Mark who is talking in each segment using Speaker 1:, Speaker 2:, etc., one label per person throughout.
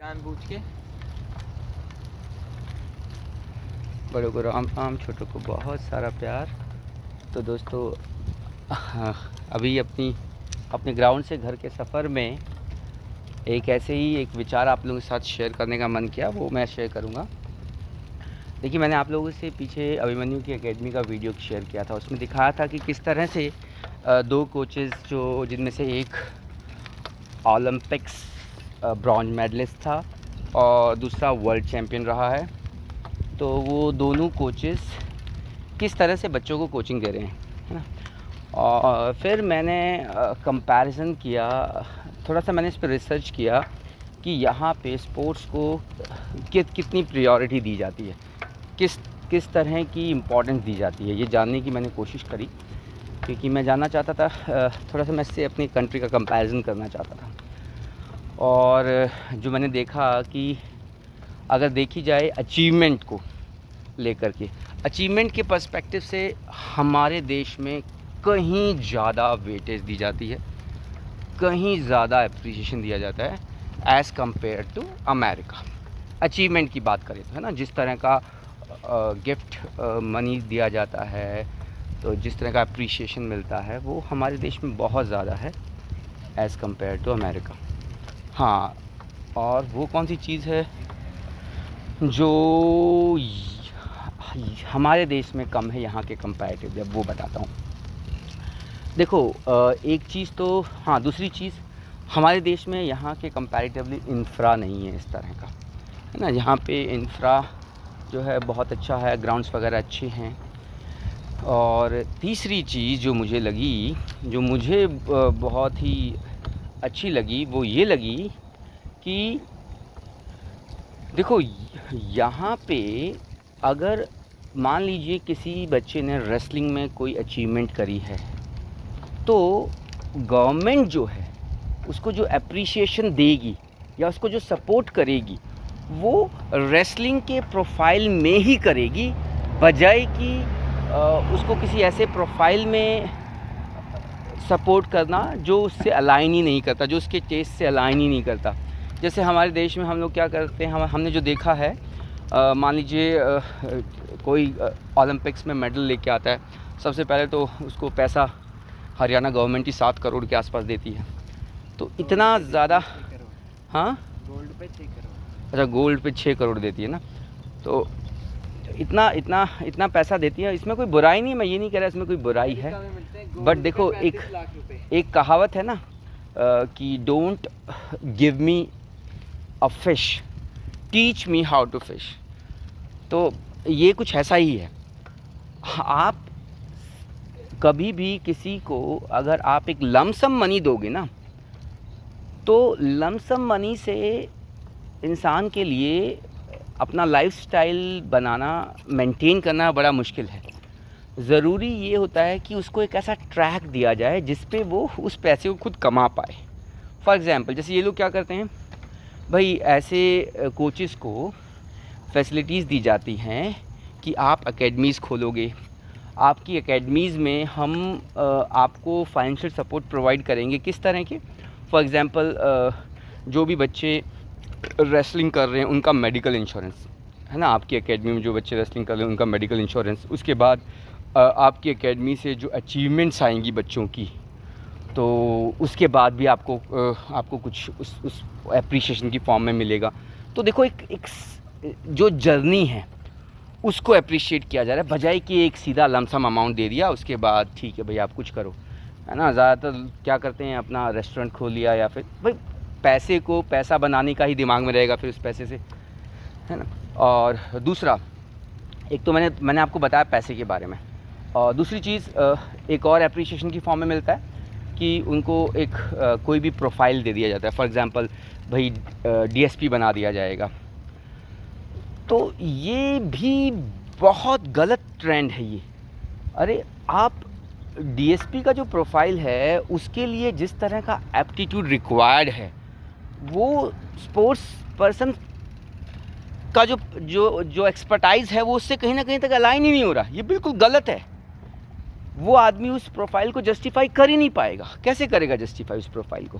Speaker 1: जानबूझ के।
Speaker 2: बड़ों को राम राम, छोटों को बहुत सारा प्यार। तो दोस्तों, अभी अपने ग्राउंड से घर के सफ़र में एक ऐसे ही एक विचार आप लोगों के साथ शेयर करने का मन किया, वो मैं शेयर करूँगा। देखिए, मैंने आप लोगों से पीछे अभिमन्यु की एकेडमी का वीडियो शेयर किया था। उसमें दिखाया था कि किस तरह से दो कोचेज़, जो जिनमें से एक ओलंपिक्स ब्रॉन्ज मेडलिस्ट था और दूसरा वर्ल्ड चैम्पियन रहा है, तो वो दोनों कोचेज़ किस तरह से बच्चों को कोचिंग दे रहे हैं, है ना। और फिर मैंने कंपैरिजन किया, थोड़ा सा मैंने इस पर रिसर्च किया कि यहाँ पे स्पोर्ट्स को कितनी प्रायोरिटी दी जाती है, किस किस तरह की इम्पोर्टेंस दी जाती है, ये जानने की मैंने कोशिश करी। क्योंकि मैं जानना चाहता था, थोड़ा सा मैं इससे अपनी कंट्री का कंपैरिजन करना चाहता था। और जो मैंने देखा कि अगर देखी जाए अचीवमेंट को लेकर के, अचीवमेंट के पर्सपेक्टिव से हमारे देश में कहीं ज़्यादा वेटेज दी जाती है, कहीं ज़्यादा अप्रिसिएशन दिया जाता है as compared to America. Achievement की बात करें तो, है ना, जिस तरह का गिफ्ट मनी दिया जाता है, तो जिस तरह का अप्रिसिएशन मिलता है, वो हमारे देश में बहुत ज़्यादा है एज़ कम्पेयर टू अमेरिका। हाँ, और वो कौन सी चीज़ है जो हमारे देश में कम है यहाँ के कंपैरेटिव, वो बताता हूँ। देखो, एक चीज़ तो, हाँ, दूसरी चीज़, हमारे देश में यहाँ के कंपैरेटिवली इंफ्रा नहीं है इस तरह का, है ना। यहाँ पे इंफ्रा जो है बहुत अच्छा है, ग्राउंड्स वगैरह अच्छे हैं। और तीसरी चीज़ जो मुझे लगी, जो मुझे बहुत ही अच्छी लगी, वो ये लगी कि देखो, यहाँ पे अगर मान लीजिए किसी बच्चे ने रेसलिंग में कोई अचीवमेंट करी है, तो गवर्नमेंट जो है उसको जो अप्रिसिएशन देगी या उसको जो सपोर्ट करेगी, वो रेसलिंग के प्रोफाइल में ही करेगी, बजाय कि उसको किसी ऐसे प्रोफाइल में सपोर्ट करना जो उससे अलाइन ही नहीं करता, जो उसके टेस्ट से अलाइन ही नहीं करता। जैसे हमारे देश में हम लोग क्या करते हैं, हमने जो देखा है, मान लीजिए कोई ओलंपिक्स में मेडल लेके आता है, सबसे पहले तो उसको पैसा हरियाणा गवर्नमेंट ही 7 करोड़ के आसपास देती है। तो इतना ज़्यादा, हाँ,
Speaker 1: गोल्ड पे 6 करोड़।
Speaker 2: अच्छा, गोल्ड पे 6 करोड़ देती है ना। तो इतना पैसा देती है। इसमें कोई बुराई नहीं, मैं ये नहीं कह रहा इसमें कोई बुराई है, बट देखो, एक कहावत है ना कि don't give me a fish, teach me how to fish. तो ये कुछ ऐसा ही है। आप कभी भी किसी को अगर आप एक लमसम मनी दोगे ना, तो लमसम मनी से इंसान के लिए अपना लाइफस्टाइल बनाना, मेंटेन करना बड़ा मुश्किल है। ज़रूरी ये होता है कि उसको एक ऐसा ट्रैक दिया जाए जिस पे वो उस पैसे को खुद कमा पाए। फॉर एग्ज़ाम्पल, जैसे ये लोग क्या करते हैं भाई, ऐसे कोचेस को फैसिलिटीज़ दी जाती हैं कि आप एकेडमीज़ खोलोगे, आपकी एकेडमीज़ में हम आपको फाइनेंशियल सपोर्ट प्रोवाइड करेंगे। किस तरह के? फॉर एग्ज़ाम्पल, जो भी बच्चे रेसलिंग कर रहे हैं उनका मेडिकल इंश्योरेंस, है ना, आपकी एकेडमी में जो बच्चे रेसलिंग कर रहे हैं उनका मेडिकल इंश्योरेंस। उसके बाद आपकी एकेडमी से जो अचीवमेंट्स आएंगी बच्चों की, तो उसके बाद भी आपको कुछ उस एप्रिसिएशन की फॉर्म में मिलेगा। तो देखो, एक जो जर्नी है उसको अप्रिशिएट किया जा रहा है, बजाय कि एक सीधा लमसम अमाउंट दे दिया, उसके बाद ठीक है भाई आप कुछ करो, है ना। ज़्यादातर क्या करते हैं, अपना रेस्टोरेंट खोल लिया, या फिर भाई पैसे को पैसा बनाने का ही दिमाग में रहेगा फिर उस पैसे से, है ना। और दूसरा, एक तो मैंने आपको बताया पैसे के बारे में, और दूसरी चीज़ एक और एप्रिसिएशन की फॉर्म में मिलता है कि उनको एक कोई भी प्रोफाइल दे दिया जाता है। फॉर एग्ज़ाम्पल, भाई डीएसपी बना दिया जाएगा। तो ये भी बहुत गलत ट्रेंड है ये। अरे, आप डीएसपी का जो प्रोफाइल है उसके लिए जिस तरह का एप्टीट्यूड रिक्वायर्ड है, वो स्पोर्ट्स पर्सन का जो एक्सपर्टाइज़ है वो उससे कहीं ना कहीं तक अलाइन ही नहीं हो रहा। ये बिल्कुल गलत है। वो आदमी उस प्रोफाइल को जस्टिफाई कर ही नहीं पाएगा। कैसे करेगा जस्टिफाई उस प्रोफाइल को?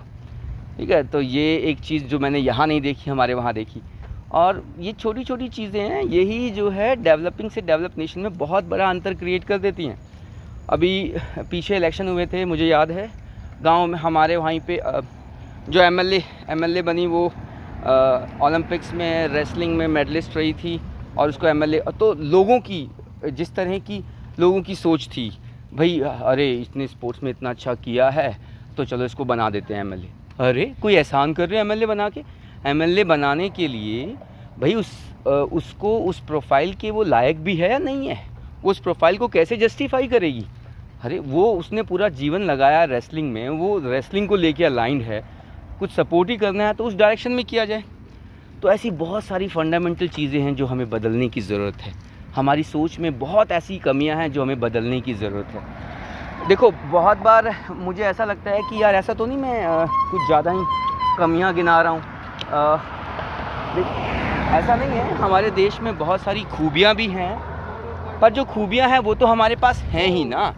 Speaker 2: ठीक है। तो ये एक चीज़ जो मैंने यहाँ नहीं देखी, हमारे वहाँ देखी। और ये छोटी छोटी चीज़ें हैं, यही जो है डेवलपिंग से डेवलप नेशन में बहुत बड़ा अंतर क्रिएट कर देती हैं। अभी पीछे इलेक्शन हुए थे, मुझे याद है, गांव में हमारे वहीं पे जो एमएलए बनी, वो ओलंपिक्स में रेसलिंग में मेडलिस्ट रही थी, और उसको एमएलए, तो लोगों की जिस तरह की लोगों की सोच थी, भाई अरे इसने स्पोर्ट्स में इतना अच्छा किया है तो चलो इसको बना देते हैं एमएलए। अरे कोई एहसान कर रहे हैं एमएलए बना के? एमएलए बनाने के लिए भाई उसको उस प्रोफाइल के वो लायक भी है या नहीं है, उस प्रोफाइल को कैसे जस्टिफाई करेगी? अरे वो उसने पूरा जीवन लगाया रेसलिंग में, वो रेसलिंग को लेके अलाइंड है, कुछ सपोर्ट ही करना है तो उस डायरेक्शन में किया जाए। तो ऐसी बहुत सारी फंडामेंटल चीज़ें हैं जो हमें बदलने की ज़रूरत है। हमारी सोच में बहुत ऐसी कमियां हैं जो हमें बदलने की ज़रूरत है। देखो बहुत बार मुझे ऐसा लगता है कि यार ऐसा तो नहीं मैं कुछ ज़्यादा ही कमियां गिना रहा हूँ, ऐसा नहीं है। हमारे देश में बहुत सारी खूबियाँ भी हैं, पर जो खूबियाँ हैं वो तो हमारे पास हैं ही ना,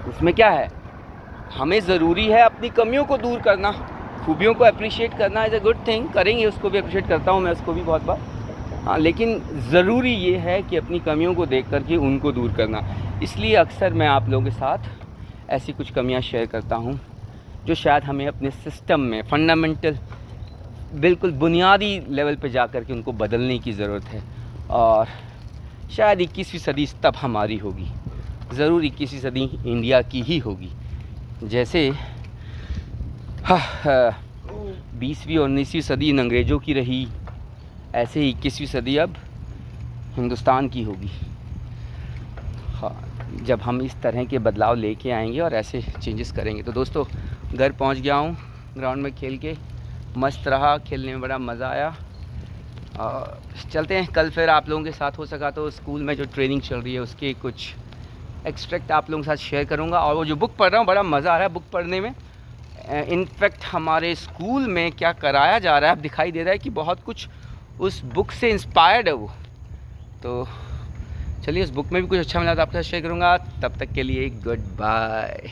Speaker 2: उसमें क्या है, हमें ज़रूरी है अपनी कमियों को दूर करना, खूबियों को अप्रिशिएट करना इज़ अ गुड थिंग, करेंगे, उसको भी अप्रिशिएट करता हूँ मैं उसको भी बहुत बार, हाँ, लेकिन ज़रूरी ये है कि अपनी कमियों को देख करके उनको दूर करना। इसलिए अक्सर मैं आप लोगों के साथ ऐसी कुछ कमियां शेयर करता हूं जो शायद हमें अपने सिस्टम में फंडामेंटल बिल्कुल बुनियादी लेवल पे जा कर के उनको बदलने की ज़रूरत है। और शायद 21वीं सदी तब हमारी होगी, ज़रूर 21वीं सदी इंडिया की ही होगी। जैसे 20वीं और 19वीं सदी इन अंग्रेज़ों की रही, ऐसे ही 21वीं सदी अब हिंदुस्तान की होगी। हाँ, जब हम इस तरह के बदलाव लेके आएंगे और ऐसे चेंजेस करेंगे। तो दोस्तों घर पहुंच गया हूँ, ग्राउंड में खेल के मस्त रहा, खेलने में बड़ा मज़ा आया। और चलते हैं, कल फिर आप लोगों के साथ हो सका तो स्कूल में जो ट्रेनिंग चल रही है उसके कुछ एक्सट्रैक्ट आप लोगों के साथ शेयर करूँगा। और वो जो बुक पढ़ रहा हूँ बड़ा मज़ा आ रहा है बुक पढ़ने में। इनफैक्ट हमारे स्कूल में क्या कराया जा रहा है अब दिखाई दे रहा है कि बहुत कुछ उस बुक से इंस्पायर्ड है वो। तो चलिए उस बुक में भी कुछ अच्छा मिला तो आपके साथ शेयर करूँगा। तब तक के लिए गुड बाय।